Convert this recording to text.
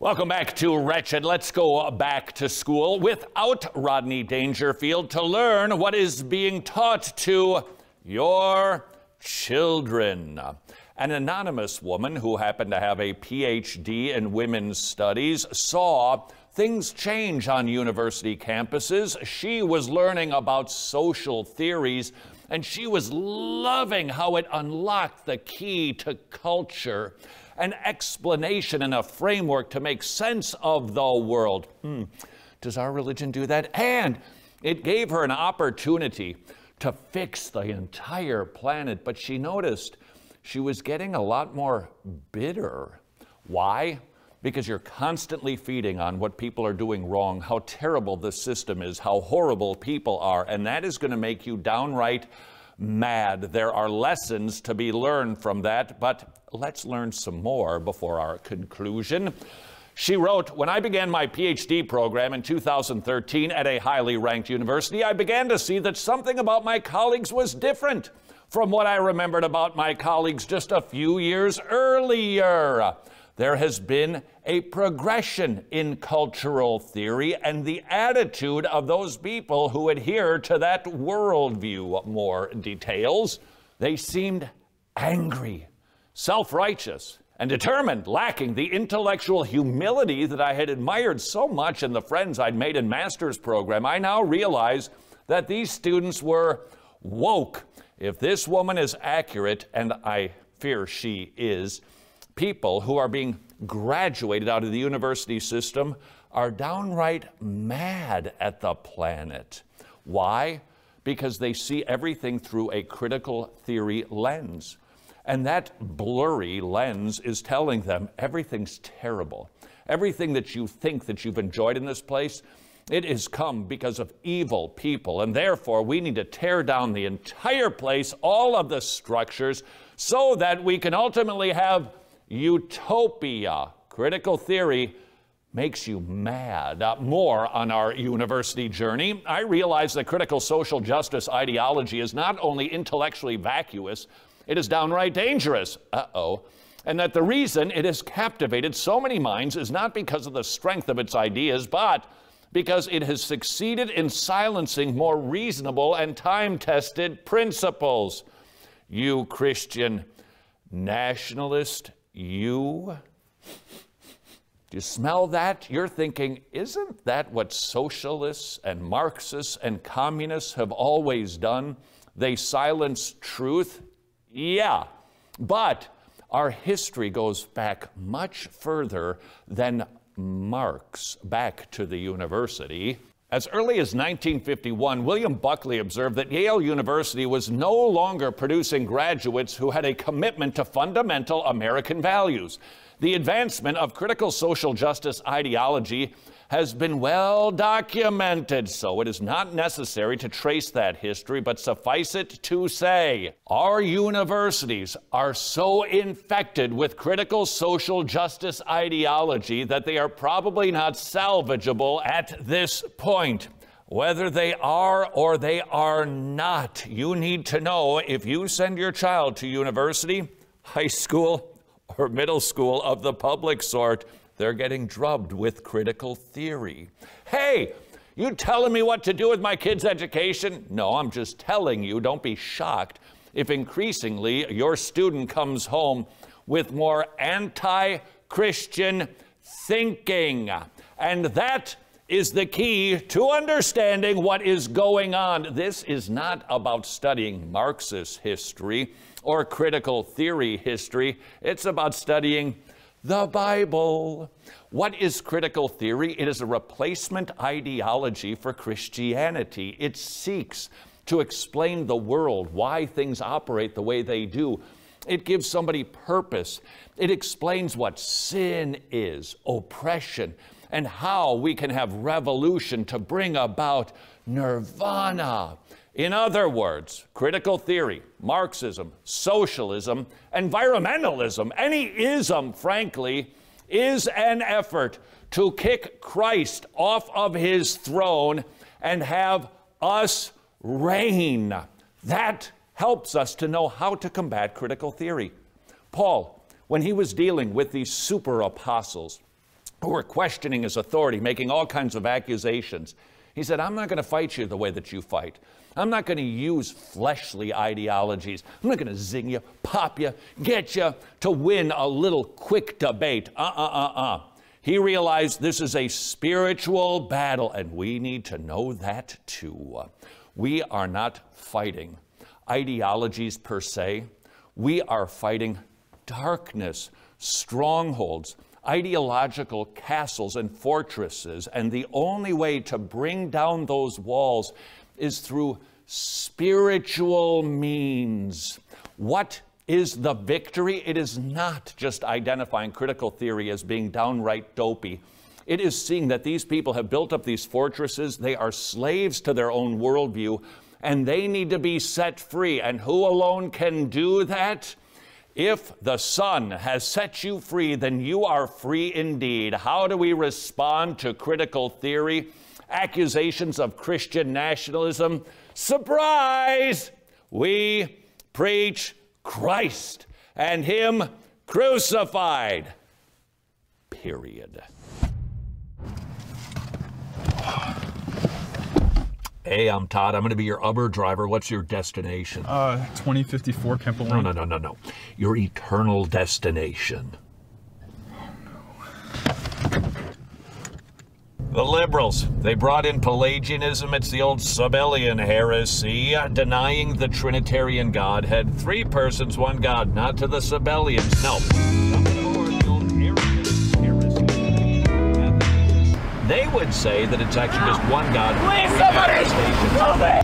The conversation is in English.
Welcome back to Wretched. Let's go back to school without Rodney Dangerfield to learn what is being taught to your children. An anonymous woman who happened to have a PhD in women's studies saw things change on university campuses. She was learning about social theories, and she was loving how it unlocked the key to culture, an explanation and a framework to make sense of the world. Does our religion do that? And it gave her an opportunity to fix the entire planet, but she noticed she was getting a lot more bitter. Why? Because you're constantly feeding on what people are doing wrong, how terrible the system is, how horrible people are, and that is going to make you downright mad. There are lessons to be learned from that, but let's learn some more before our conclusion. She wrote, "When I began my PhD program in 2013 at a highly ranked university, I began to see that something about my colleagues was different from what I remembered about my colleagues just a few years earlier. There has been a progression in cultural theory and the attitude of those people who adhere to that worldview." More details. "They seemed angry, self-righteous, and determined, lacking the intellectual humility that I had admired so much in the friends I'd made in master's program. I now realize that these students were woke. If this woman is accurate, and I fear she is, people who are being graduated out of the university system are downright mad at the planet. Why? Because they see everything through a critical theory lens. And that blurry lens is telling them everything's terrible. Everything that you think that you've enjoyed in this place, it has come because of evil people. And therefore, we need to tear down the entire place, all of the structures, so that we can ultimately have utopia. Critical theory makes you mad." More on our university journey. "I realize that critical social justice ideology is not only intellectually vacuous, it is downright dangerous. And that the reason it has captivated so many minds is not because of the strength of its ideas, but because it has succeeded in silencing more reasonable and time-tested principles. You Christian nationalist, you. Do you smell that? You're thinking, isn't that what socialists and Marxists and communists have always done? They silence truth? Yeah, but our history goes back much further than Marx, back to the university. As early as 1951, William Buckley observed that Yale University was no longer producing graduates who had a commitment to fundamental American values. The advancement of critical social justice ideology has been well documented, so it is not necessary to trace that history, but suffice it to say, our universities are so infected with critical social justice ideology that they are probably not salvageable at this point. Whether they are or they are not, you need to know if you send your child to university, high school, or middle school of the public sort, they're getting drubbed with critical theory. Hey, you telling me what to do with my kid's education? No, I'm just telling you, don't be shocked if increasingly your student comes home with more anti-Christian thinking. And that is the key to understanding what is going on. This is not about studying Marxist history or critical theory history. It's about studying the Bible. What is critical theory? It is a replacement ideology for Christianity. It seeks to explain the world, why things operate the way they do. It gives somebody purpose. It explains what sin is, oppression, and how we can have revolution to bring about nirvana. In other words, critical theory, Marxism, socialism, environmentalism, any ism, frankly, is an effort to kick Christ off of his throne and have us reign. That helps us to know how to combat critical theory. Paul, when he was dealing with these super apostles, who were questioning his authority, making all kinds of accusations. He said, I'm not going to fight you the way that you fight. I'm not going to use fleshly ideologies. I'm not going to zing you, pop you, get you to win a little quick debate. He realized this is a spiritual battle, and we need to know that too. We are not fighting ideologies per se. We are fighting darkness, strongholds, ideological castles and fortresses, and the only way to bring down those walls is through spiritual means. What is the victory? It is not just identifying critical theory as being downright dopey. It is seeing that these people have built up these fortresses. They are slaves to their own worldview, and they need to be set free. And who alone can do that? If the Son has set you free, then you are free indeed. How do we respond to critical theory? Accusations of Christian nationalism? Surprise! We preach Christ and Him crucified. Period. Hey, I'm Todd. I'm going to be your Uber driver. What's your destination? 2054 Kemple Lane. No. Your eternal destination. The liberals, they brought in Pelagianism. It's the old Sabellian heresy, denying the Trinitarian Godhead. 3 persons, 1 God, not to the Sabellians. No. They would say that it's actually just 1 God. Please, somebody!